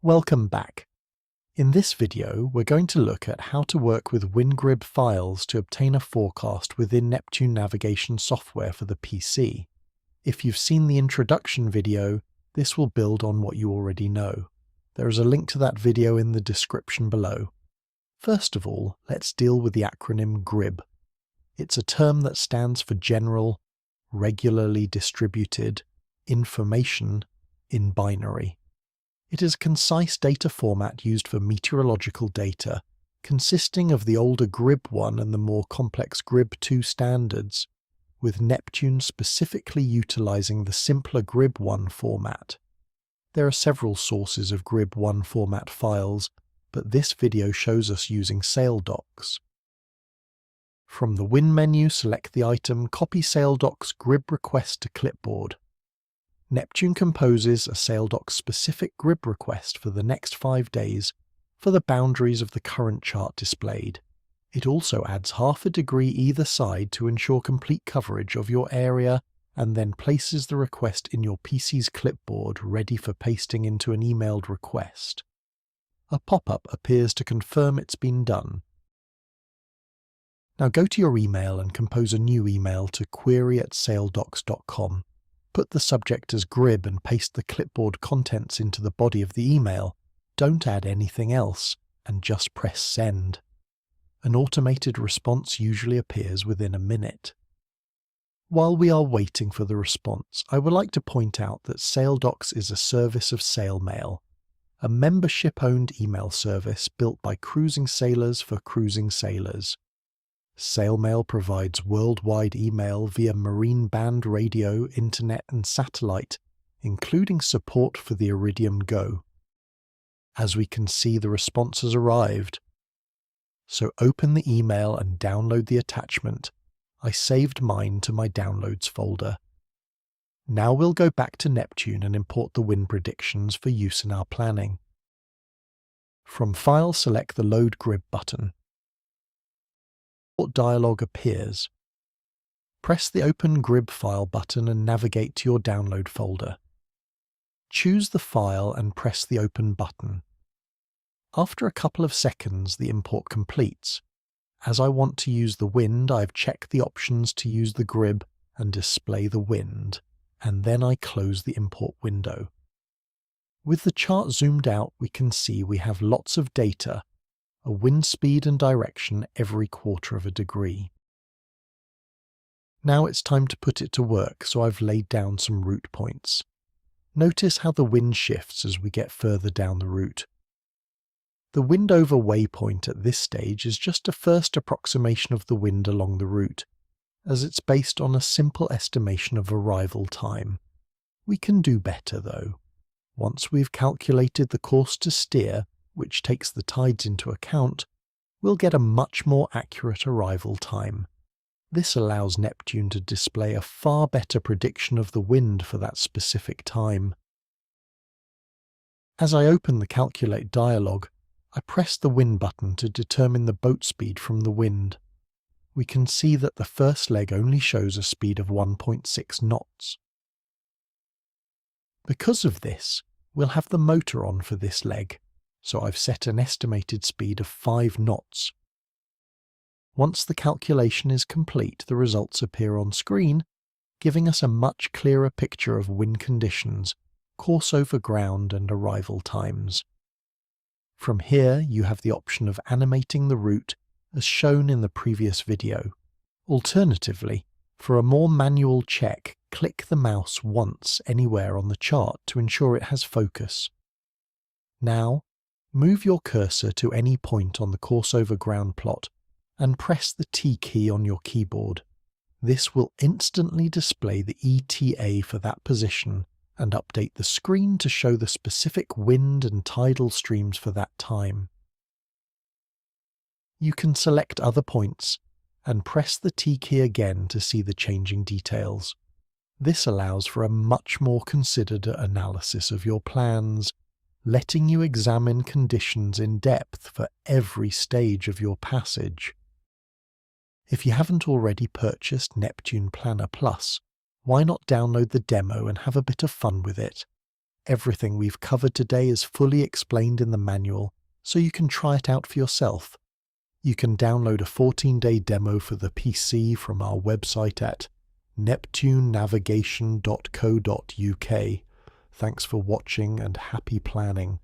Welcome back. In this video, we're going to look at how to work with WinGRIB files to obtain a forecast within Neptune Navigation Software for the PC. If you've seen the introduction video, this will build on what you already know. There is a link to that video in the description below. First of all, let's deal with the acronym GRIB. It's a term that stands for General, Regularly Distributed, Information in Binary. It is a concise data format used for meteorological data, consisting of the older GRIB1 and the more complex GRIB2 standards, with Neptune specifically utilizing the simpler GRIB1 format. There are several sources of GRIB1 format files, but this video shows us using Saildocs. From the Win menu, select the item Copy Saildocs GRIB Request to Clipboard. Neptune composes a Saildocs-specific GRIB request for the next 5 days for the boundaries of the current chart displayed. It also adds half a degree either side to ensure complete coverage of your area and then places the request in your PC's clipboard ready for pasting into an emailed request. A pop-up appears to confirm it's been done. Now go to your email and compose a new email to query@saildocs.com. Put the subject as GRIB and paste the clipboard contents into the body of the email. Don't add anything else, and just press send. An automated response usually appears within a minute. While we are waiting for the response, I would like to point out that Saildocs is a service of Sailmail, a membership-owned email service built by cruising sailors for cruising sailors. Sailmail provides worldwide email via marine band radio, internet and satellite, including support for the Iridium Go. As we can see, the response has arrived. So open the email and download the attachment. I saved mine to my downloads folder. Now we'll go back to Neptune and import the wind predictions for use in our planning. From File, select the Load GRIB button. Dialog appears. Press the Open GRIB File button and navigate to your download folder. Choose the file and press the Open button. After a couple of seconds, the import completes. As I want to use the wind, I've checked the options to use the GRIB and display the wind, and then I close the import window. With the chart zoomed out, we can see we have lots of data, a wind speed and direction every quarter of a degree. Now it's time to put it to work, so I've laid down some route points. Notice how the wind shifts as we get further down the route. The wind over waypoint at this stage is just a first approximation of the wind along the route, as it's based on a simple estimation of arrival time. We can do better though. Once we've calculated the course to steer, which takes the tides into account, we'll get a much more accurate arrival time. This allows Neptune to display a far better prediction of the wind for that specific time. As I open the Calculate dialog, I press the wind button to determine the boat speed from the wind. We can see that the first leg only shows a speed of 1.6 knots. Because of this, we'll have the motor on for this leg, so I've set an estimated speed of 5 knots. Once the calculation is complete, the results appear on screen, giving us a much clearer picture of wind conditions, course over ground and arrival times. From here, you have the option of animating the route as shown in the previous video. Alternatively, for a more manual check, click the mouse once anywhere on the chart to ensure it has focus. Now, move your cursor to any point on the course over ground plot and press the T key on your keyboard. This will instantly display the ETA for that position and update the screen to show the specific wind and tidal streams for that time. You can select other points and press the T key again to see the changing details. This allows for a much more considered analysis of your plans, letting you examine conditions in depth for every stage of your passage. If you haven't already purchased Neptune Planner Plus, why not download the demo and have a bit of fun with it? Everything we've covered today is fully explained in the manual, so you can try it out for yourself. You can download a 14-day demo for the PC from our website at neptunenavigation.co.uk. Thanks for watching and happy planning.